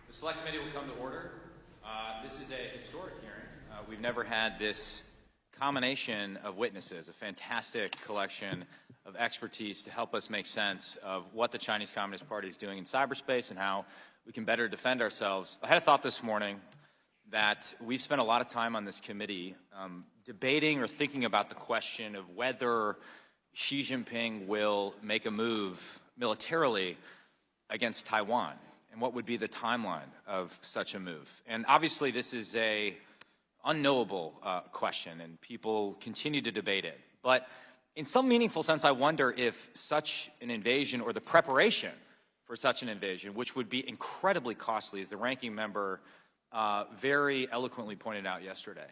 The Select Committee will come to order. This is a historic hearing. We've never had this combination of witnesses, a fantastic collection of expertise to help us make sense of what the Chinese Communist Party is doing in cyberspace and how we can better defend ourselves. I had a thought this morning that we've spent a lot of time on this committee debating or thinking about the question of whether Xi Jinping will make a move militarily against Taiwan, and what would be the timeline of such a move. And obviously this is a unknowable question, and people continue to debate it. But in some meaningful sense, I wonder if such an invasion, or the preparation for such an invasion, which would be incredibly costly, as the ranking member very eloquently pointed out yesterday,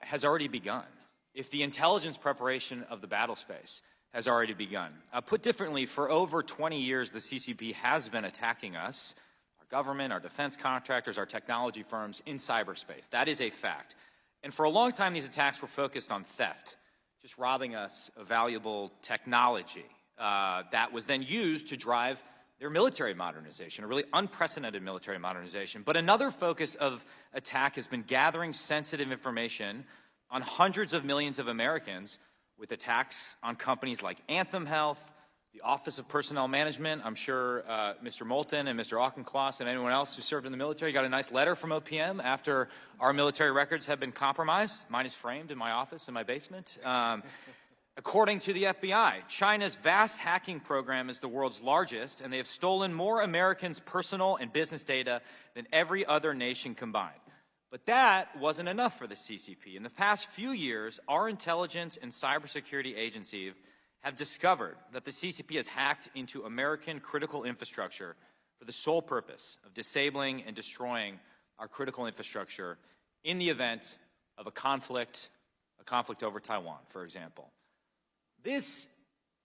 has already begun. If the intelligence preparation of the battle space has already begun. Put differently, for over 20 years, the CCP has been attacking us, our government, our defense contractors, our technology firms in cyberspace. That is a fact. And for a long time, these attacks were focused on theft, just robbing us of valuable technology that was then used to drive their military modernization, a really unprecedented military modernization. But another focus of attack has been gathering sensitive information on hundreds of millions of Americans, with attacks on companies like Anthem Health, the Office of Personnel Management. I'm sure Mr. Moulton and Mr. Auchincloss and anyone else who served in the military got a nice letter from OPM after our military records have been compromised. Mine is framed in my office in my basement. According to the FBI, China's vast hacking program is the world's largest, and they have stolen more Americans' personal and business data than every other nation combined. But that wasn't enough for the CCP. In the past few years, our intelligence and cybersecurity agencies have discovered that the CCP has hacked into American critical infrastructure for the sole purpose of disabling and destroying our critical infrastructure in the event of a conflict over Taiwan, for example. This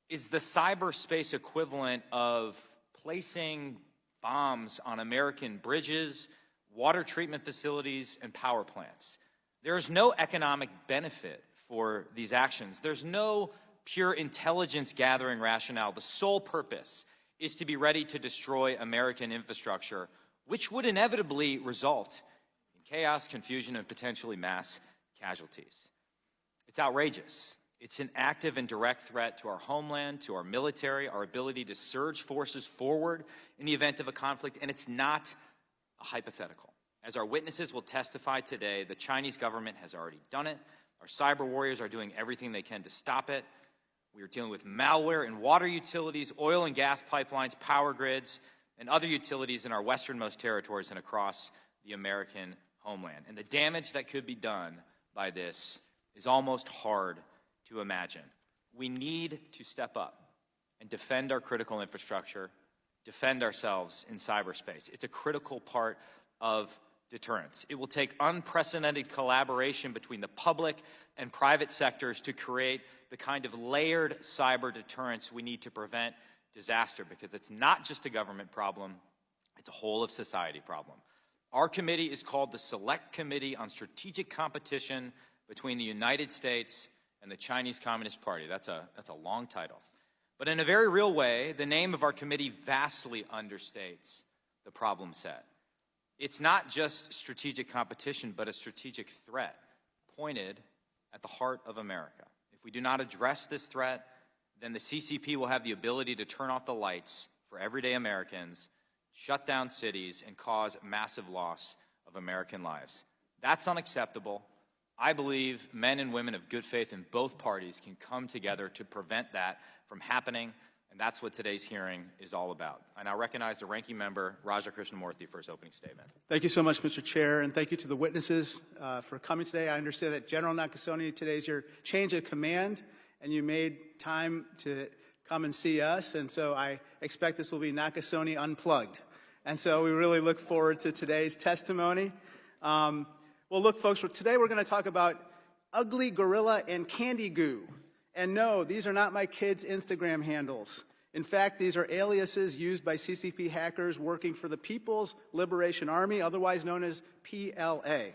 is the cyberspace equivalent of placing bombs on American bridges, water treatment facilities, and power plants. There is no economic benefit for these actions. There's no pure intelligence gathering rationale. The sole purpose is to be ready to destroy American infrastructure, which would inevitably result in chaos, confusion, and potentially mass casualties. It's outrageous. It's an active and direct threat to our homeland, to our military, our ability to surge forces forward in the event of a conflict, and it's not a hypothetical. As our witnesses will testify today, the Chinese government has already done it. Our cyber warriors are doing everything they can to stop it. We are dealing with malware in water utilities, oil and gas pipelines, power grids, and other utilities in our westernmost territories and across the American homeland. And the damage that could be done by this is almost hard to imagine. We need to step up and defend our critical infrastructure, defend ourselves in cyberspace. It's a critical part of deterrence. It will take unprecedented collaboration between the public and private sectors to create the kind of layered cyber deterrence we need to prevent disaster, because it's not just a government problem, it's a whole of society problem. Our committee is called the Select Committee on Strategic Competition between the United States and the Chinese Communist Party. That's a long title. But in a very real way, the name of our committee vastly understates the problem set. It's not just strategic competition, but a strategic threat pointed at the heart of America. If we do not address this threat, then the CCP will have the ability to turn off the lights for everyday Americans, shut down cities, and cause massive loss of American lives. That's unacceptable. I believe men and women of good faith in both parties can come together to prevent that from happening, and that's what today's hearing is all about. I now recognize the ranking member, Raja Krishnamoorthi, for his opening statement. Thank you so much, Mr. Chair, and thank you to the witnesses for coming today. I understand that General Nakasone, today is your change of command, and you made time to come and see us, and so I expect this will be Nakasone Unplugged. And so we really look forward to today's testimony. Well, look, folks, today we're going to talk about ugly gorilla and candy goo. And no, these are not my kids' Instagram handles. In fact, these are aliases used by CCP hackers working for the People's Liberation Army, otherwise known as PLA.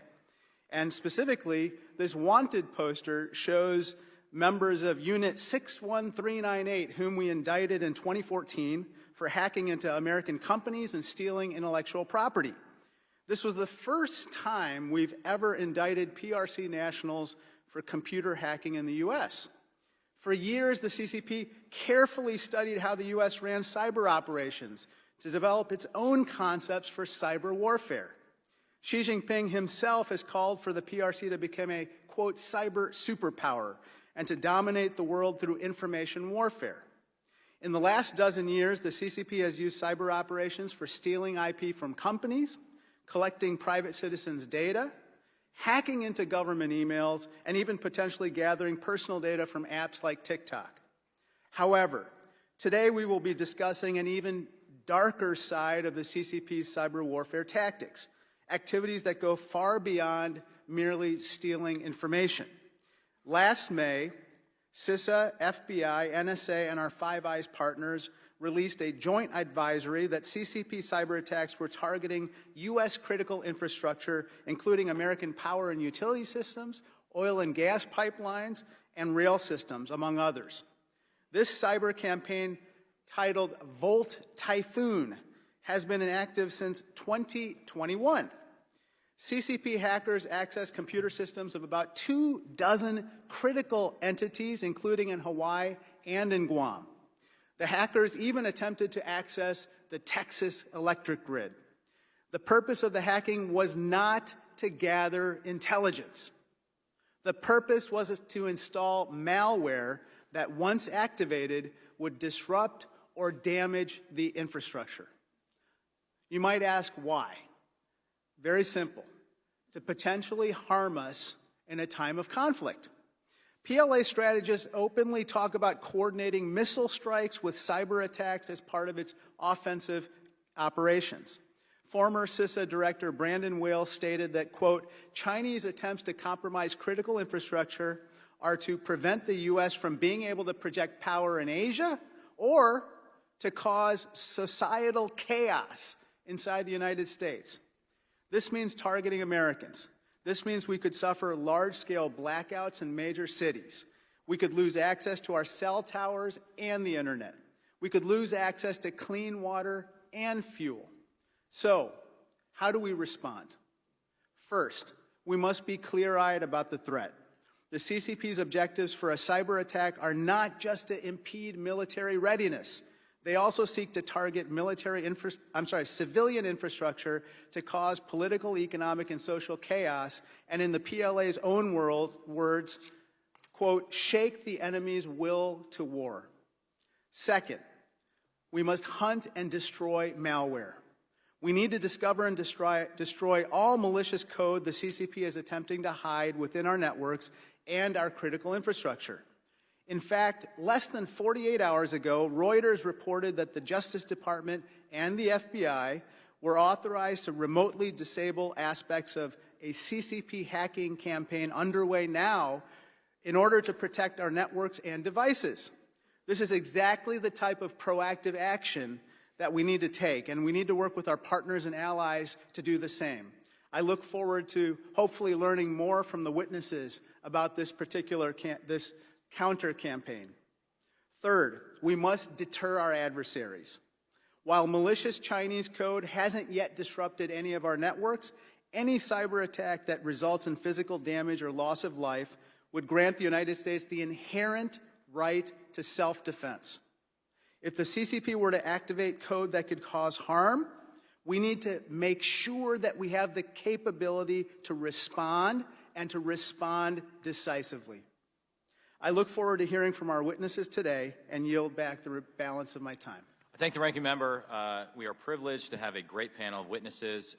And specifically, this wanted poster shows members of Unit 61398, whom we indicted in 2014 for hacking into American companies and stealing intellectual property. This was the first time we've ever indicted PRC nationals for computer hacking in the U.S. For years, the CCP carefully studied how the U.S. ran cyber operations to develop its own concepts for cyber warfare. Xi Jinping himself has called for the PRC to become a, quote, cyber superpower and to dominate the world through information warfare. In the last dozen years, the CCP has used cyber operations for stealing IP from companies, collecting private citizens' data, hacking into government emails, and even potentially gathering personal data from apps like TikTok. However, today we will be discussing an even darker side of the CCP's cyber warfare tactics, activities that go far beyond merely stealing information. Last May, CISA, FBI, NSA, and our Five Eyes partners released a joint advisory that CCP cyber attacks were targeting U.S. critical infrastructure, including American power and utility systems, oil and gas pipelines, and rail systems, among others. This cyber campaign, titled Volt Typhoon, has been inactive since 2021. CCP hackers access computer systems of about 24 critical entities, including in Hawaii and in Guam. The hackers even attempted to access the Texas electric grid. The purpose of the hacking was not to gather intelligence. The purpose was to install malware that, once activated, would disrupt or damage the infrastructure. You might ask why. Very simple: to potentially harm us in a time of conflict. PLA strategists openly talk about coordinating missile strikes with cyber attacks as part of its offensive operations. Former CISA Director Brandon Whale stated that, quote, Chinese attempts to compromise critical infrastructure are to prevent the U.S. from being able to project power in Asia or to cause societal chaos inside the United States. This means targeting Americans. This means we could suffer large-scale blackouts in major cities. We could lose access to our cell towers and the internet. We could lose access to clean water and fuel. So, how do we respond? First, we must be clear-eyed about the threat. The CCP's objectives for a cyber attack are not just to impede military readiness. They also seek to target civilian infrastructure to cause political, economic, and social chaos, and in the PLA's own words, quote, shake the enemy's will to war. Second, we must hunt and destroy malware. We need to discover and destroy all malicious code the CCP is attempting to hide within our networks and our critical infrastructure. In fact, less than 48 hours ago, Reuters reported that the Justice Department and the FBI were authorized to remotely disable aspects of a CCP hacking campaign underway now in order to protect our networks and devices. This is exactly the type of proactive action that we need to take, and we need to work with our partners and allies to do the same. I look forward to hopefully learning more from the witnesses about this particular counter-campaign. Third, we must deter our adversaries. While malicious Chinese code hasn't yet disrupted any of our networks, any cyber attack that results in physical damage or loss of life would grant the United States the inherent right to self-defense. If the CCP were to activate code that could cause harm, we need to make sure that we have the capability to respond and to respond decisively. I look forward to hearing from our witnesses today and yield back the balance of my time. I thank the ranking member. We are privileged to have a great panel of witnesses.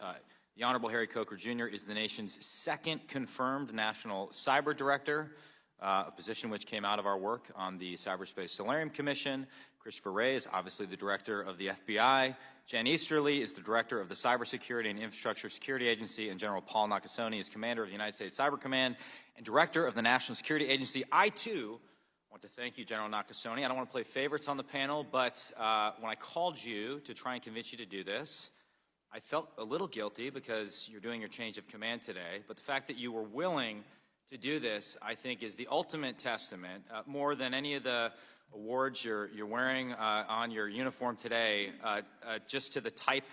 The Honorable Harry Coker Jr. is the nation's second confirmed National Cyber Director, a position which came out of our work on the Cyberspace Solarium Commission. Christopher Wray is obviously the Director of the FBI. Jen Easterly is the Director of the Cybersecurity and Infrastructure Security Agency, and General Paul Nakasone is Commander of the United States Cyber Command and Director of the National Security Agency. I, too, want to thank you, General Nakasone. I don't want to play favorites on the panel, but when I called you to try and convince you to do this, I felt a little guilty because you're doing your change of command today. But the fact that you were willing to do this, I think, is the ultimate testament, more than any of the awards you're wearing on your uniform today just to the type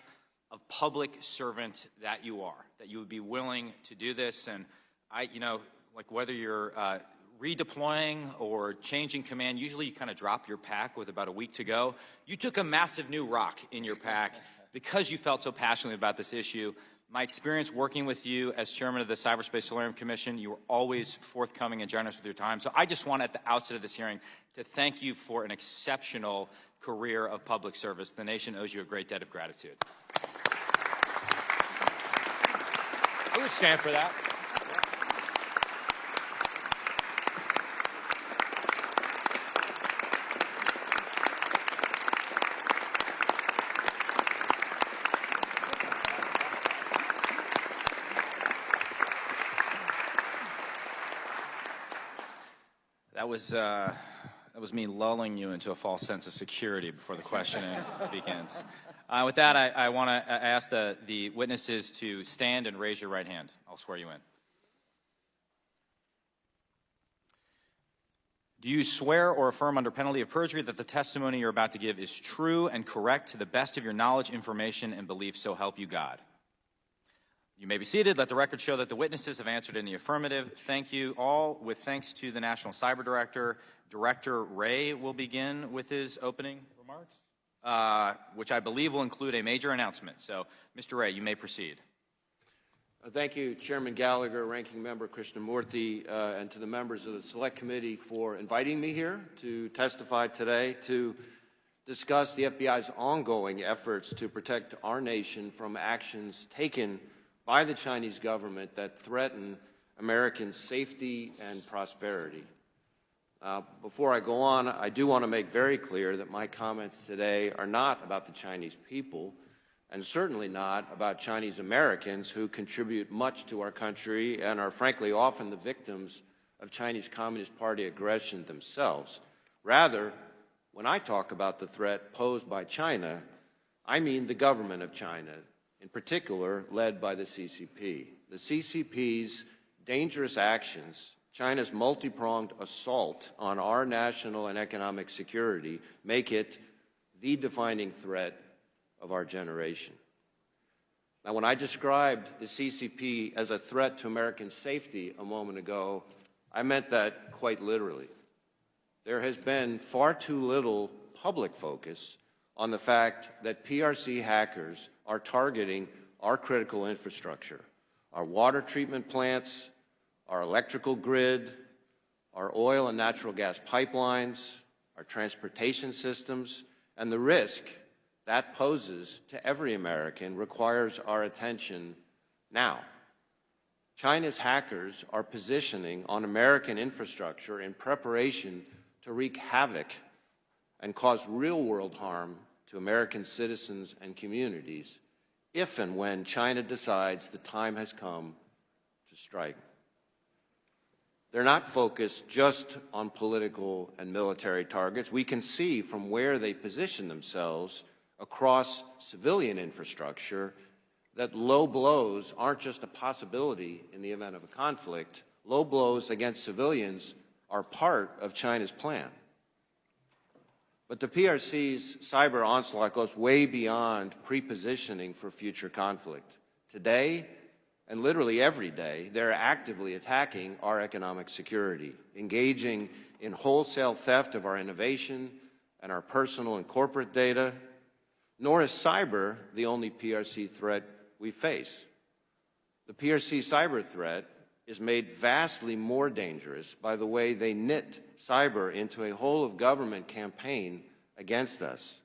of public servant that you are, that you would be willing to do this. And like whether you're redeploying or changing command, usually you kind of drop your pack with about a week to go. You took a massive new rock in your pack because you felt so passionately about this issue. My experience working with you as chairman of the Cyberspace Solarium Commission, you were always forthcoming and generous with your time. So I just want at the outset of this hearing to thank you for an exceptional career of public service. The nation owes you a great debt of gratitude. We would stand for that. That was me lulling you into a false sense of security before the questioning begins. With that, I want to ask the witnesses to stand and raise your right hand. I'll swear you in. Do you swear or affirm under penalty of perjury that the testimony you're about to give is true and correct to the best of your knowledge, information, and belief, so help you God? You may be seated. Let the record show that the witnesses have answered in the affirmative. Thank you all. With thanks to the National Cyber Director, Director Wray will begin with his opening remarks, which I believe will include a major announcement. So, Mr. Wray, you may proceed. Thank you, Chairman Gallagher, Ranking Member Krishnamurthy, and to the members of the Select Committee for inviting me here to testify today to discuss the FBI's ongoing efforts to protect our nation from actions taken by the Chinese government that threaten Americans' safety and prosperity. Before I go on, I do want to make very clear that my comments today are not about the Chinese people, and certainly not about Chinese Americans who contribute much to our country and are frankly often the victims of Chinese Communist Party aggression themselves. Rather, when I talk about the threat posed by China, I mean the government of China, in particular led by the CCP. The CCP's dangerous actions, China's multi-pronged assault on our national and economic security, make it the defining threat of our generation. Now, when I described the CCP as a threat to American safety a moment ago, I meant that quite literally. There has been far too little public focus on the fact that PRC hackers are targeting our critical infrastructure, our water treatment plants, our electrical grid, our oil and natural gas pipelines, our transportation systems, and the risk that poses to every American requires our attention now. China's hackers are positioning on American infrastructure in preparation to wreak havoc and cause real-world harm to American citizens and communities if and when China decides the time has come to strike. They're not focused just on political and military targets. We can see from where they position themselves across civilian infrastructure that low blows aren't just a possibility in the event of a conflict. Low blows against civilians are part of China's plan. But the PRC's cyber onslaught goes way beyond pre-positioning for future conflict. Today, and literally every day, they're actively attacking our economic security, engaging in wholesale theft of our innovation and our personal and corporate data. Nor is cyber the only PRC threat we face. The PRC cyber threat is made vastly more dangerous by the way they knit cyber into a whole-of-government campaign against us.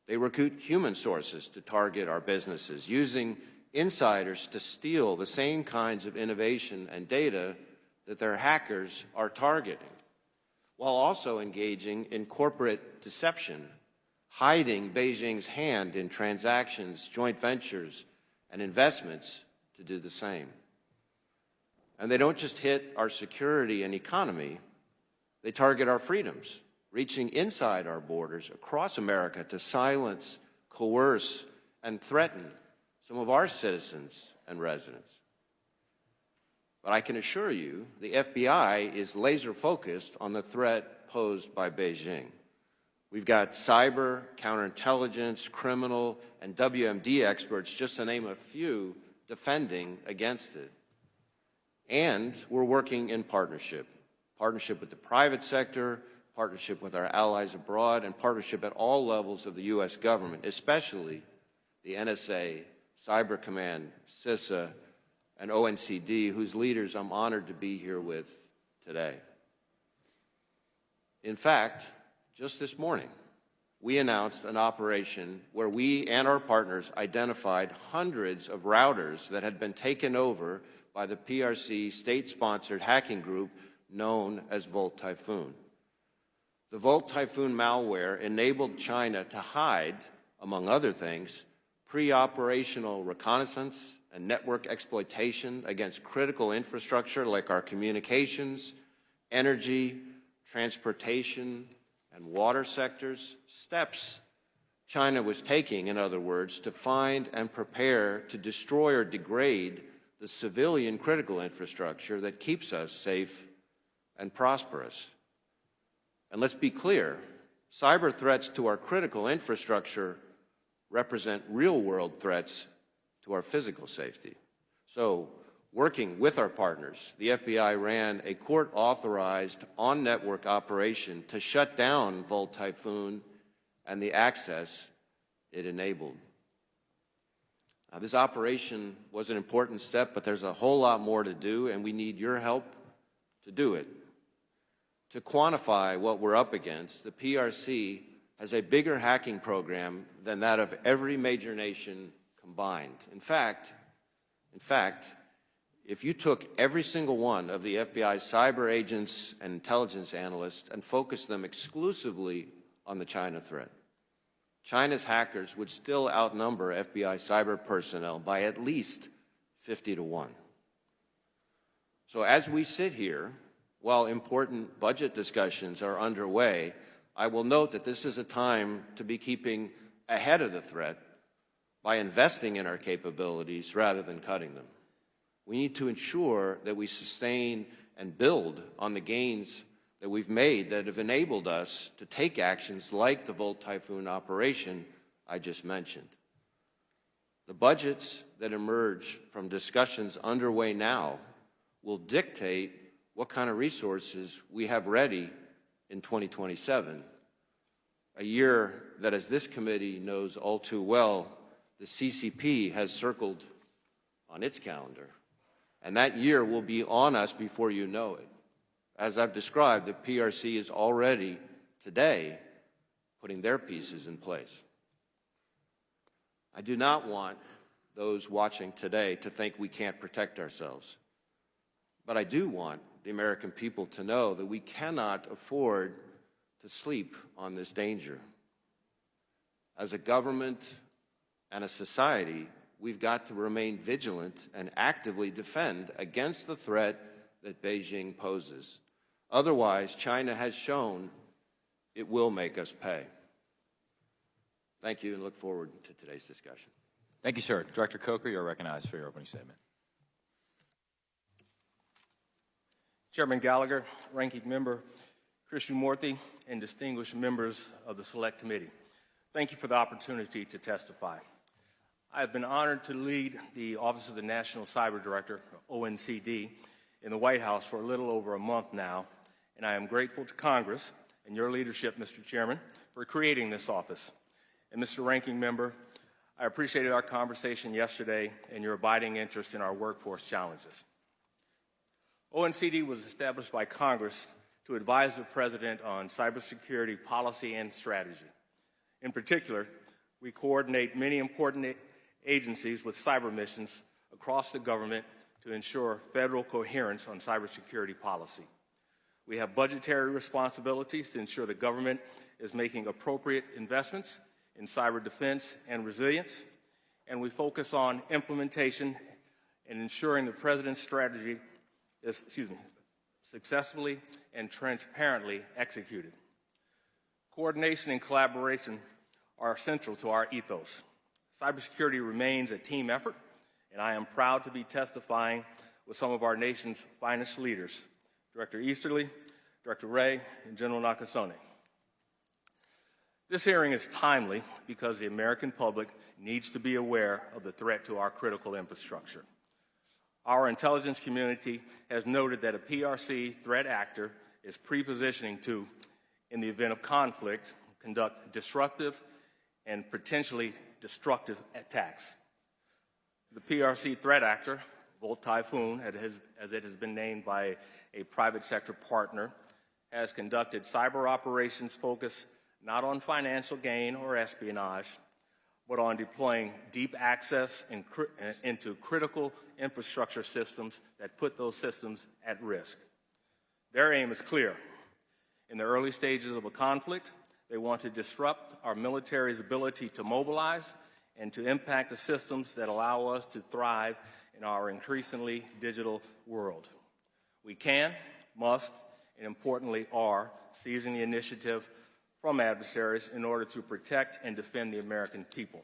They recruit human sources to target our businesses, using insiders to steal the same kinds of innovation and data that their hackers are targeting, while also engaging in corporate deception, hiding Beijing's hand in transactions, joint ventures, and investments to do the same. And they don't just hit our security and economy, they target our freedoms, reaching inside our borders across America to silence, coerce, and threaten some of our citizens and residents. But I can assure you the FBI is laser-focused on the threat posed by Beijing. We've got cyber, counterintelligence, criminal, and WMD experts, just to name a few, defending against it. And we're working in partnership with the private sector, partnership with our allies abroad, and partnership at all levels of the U.S. government, especially the NSA, Cyber Command, CISA, and ONCD, whose leaders I'm honored to be here with today. In fact, just this morning, we announced an operation where we and our partners identified hundreds of routers that had been taken over by the PRC state-sponsored hacking group known as Volt Typhoon. The Volt Typhoon malware enabled China to hide, among other things, pre-operational reconnaissance and network exploitation against critical infrastructure like our communications, energy, transportation, and water sectors, steps China was taking, in other words, to find and prepare to destroy or degrade the civilian critical infrastructure that keeps us safe and prosperous. And let's be clear, cyber threats to our critical infrastructure represent real-world threats to our physical safety. So, working with our partners, the FBI ran a court-authorized on-network operation to shut down Volt Typhoon and the access it enabled. Now, this operation was an important step, but there's a whole lot more to do, and we need your help to do it. To quantify what we're up against, the PRC has a bigger hacking program than that of every major nation combined. In fact, if you took every single one of the FBI's cyber agents and intelligence analysts and focused them exclusively on the China threat, China's hackers would still outnumber FBI cyber personnel by at least 50 to 1. So as we sit here, while important budget discussions are underway, I will note that this is a time to be keeping ahead of the threat by investing in our capabilities rather than cutting them. We need to ensure that we sustain and build on the gains that we've made that have enabled us to take actions like the Volt Typhoon operation I just mentioned. The budgets that emerge from discussions underway now will dictate what kind of resources we have ready in 2027, a year that, as this committee knows all too well, the CCP has circled on its calendar. And that year will be on us before you know it. As I've described, the PRC is already, today, putting their pieces in place. I do not want those watching today to think we can't protect ourselves. But I do want the American people to know that we cannot afford to sleep on this danger. As a government and a society, we've got to remain vigilant and actively defend against the threat that Beijing poses. Otherwise, China has shown it will make us pay. Thank you, and look forward to today's discussion. Thank you, sir. Director Coker, you're recognized for your opening statement. Chairman Gallagher, Ranking Member Krishnamurthy, and distinguished members of the Select Committee, thank you for the opportunity to testify. I have been honored to lead the Office of the National Cyber Director, ONCD, in the White House for a little over a month now, and I am grateful to Congress and your leadership, Mr. Chairman, for creating this office. And Mr. Ranking Member, I appreciated our conversation yesterday and your abiding interest in our workforce challenges. ONCD was established by Congress to advise the President on cybersecurity policy and strategy. In particular, we coordinate many important agencies with cyber missions across the government to ensure federal coherence on cybersecurity policy. We have budgetary responsibilities to ensure the government is making appropriate investments in cyber defense and resilience, and we focus on implementation and ensuring the President's strategy is, successfully and transparently executed. Coordination and collaboration are central to our ethos. Cybersecurity remains a team effort, and I am proud to be testifying with some of our nation's finest leaders, Director Easterly, Director Wray, and General Nakasone. This hearing is timely because the American public needs to be aware of the threat to our critical infrastructure. Our intelligence community has noted that a PRC threat actor is pre-positioning to, in the event of conflict, conduct disruptive and potentially destructive attacks. The PRC threat actor, Volt Typhoon, as it has been named by a private sector partner, has conducted cyber operations focused not on financial gain or espionage, but on deploying deep access into critical infrastructure systems that put those systems at risk. Their aim is clear. In the early stages of a conflict, they want to disrupt our military's ability to mobilize and to impact the systems that allow us to thrive in our increasingly digital world. We can, must, and importantly are seizing the initiative from adversaries in order to protect and defend the American people.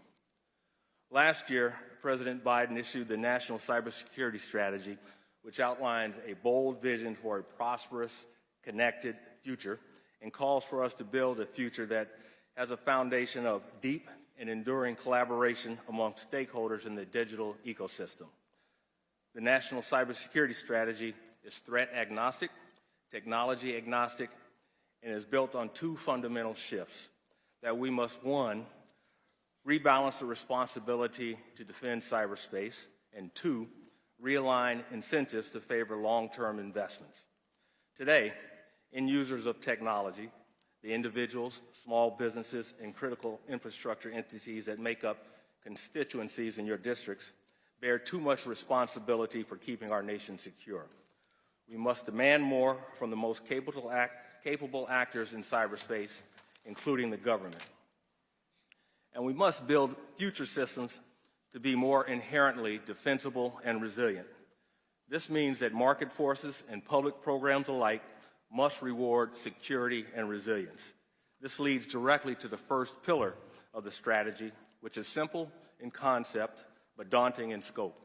Last year, President Biden issued the National Cybersecurity Strategy, which outlines a bold vision for a prosperous, connected future and calls for us to build a future that has a foundation of deep and enduring collaboration among stakeholders in the digital ecosystem. The National Cybersecurity Strategy is threat agnostic, technology agnostic, and is built on two fundamental shifts: that we must, one, rebalance the responsibility to defend cyberspace, and two, realign incentives to favor long-term investments. Today, end users of technology, the individuals, small businesses, and critical infrastructure entities that make up constituencies in your districts, bear too much responsibility for keeping our nation secure. We must demand more from the most capable actors in cyberspace, including the government. And we must build future systems to be more inherently defensible and resilient. This means that market forces and public programs alike must reward security and resilience. This leads directly to the first pillar of the strategy, which is simple in concept but daunting in scope: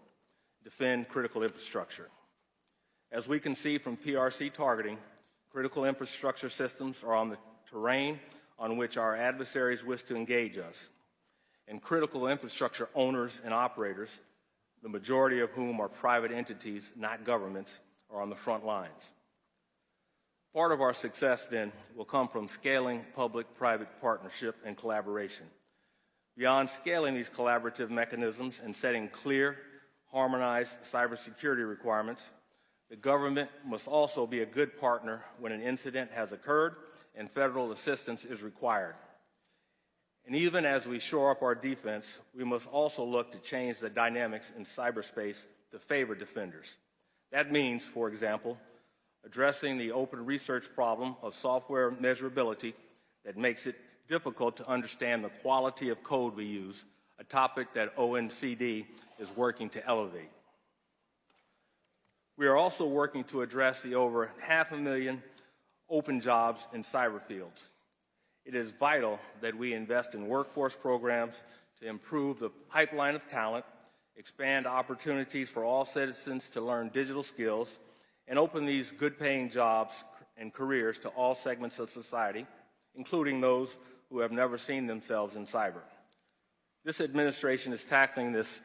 defend critical infrastructure. As we can see from PRC targeting, critical infrastructure systems are on the terrain on which our adversaries wish to engage us. And critical infrastructure owners and operators, the majority of whom are private entities, not governments, are on the front lines. Part of our success, then, will come from scaling public-private partnership and collaboration. Beyond scaling these collaborative mechanisms and setting clear, harmonized cybersecurity requirements, the government must also be a good partner when an incident has occurred and federal assistance is required. And even as we shore up our defense, we must also look to change the dynamics in cyberspace to favor defenders. That means, for example, addressing the open research problem of software measurability that makes it difficult to understand the quality of code we use, a topic that OECD is working to elevate. We are also working to address the over 500,000 open jobs in cyber fields. It is vital that we invest in workforce programs to improve the pipeline of talent, expand opportunities for all citizens to learn digital skills, and open these good-paying jobs and careers to all segments of society, including those who have never seen themselves in cyber. This administration is tackling this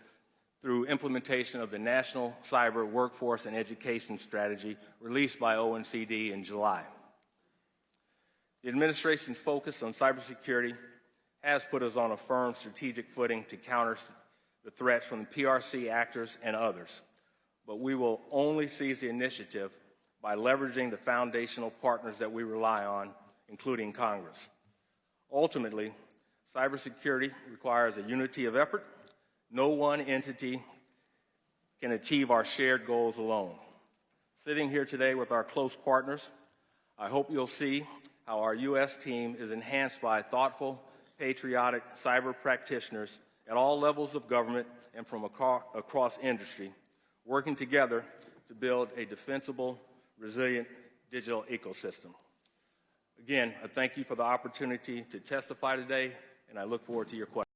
through implementation of the National Cyber Workforce and Education Strategy released by OECD in July. The administration's focus on cybersecurity has put us on a firm strategic footing to counter the threats from the PRC actors and others. But we will only seize the initiative by leveraging the foundational partners that we rely on, including Congress. Ultimately, cybersecurity requires a unity of effort. No one entity can achieve our shared goals alone. Sitting here today with our close partners, I hope you'll see how our U.S. team is enhanced by thoughtful, patriotic cyber practitioners at all levels of government and from across industry, working together to build a defensible, resilient digital ecosystem. Again, I thank you for the opportunity to testify today, and I look forward to your questions.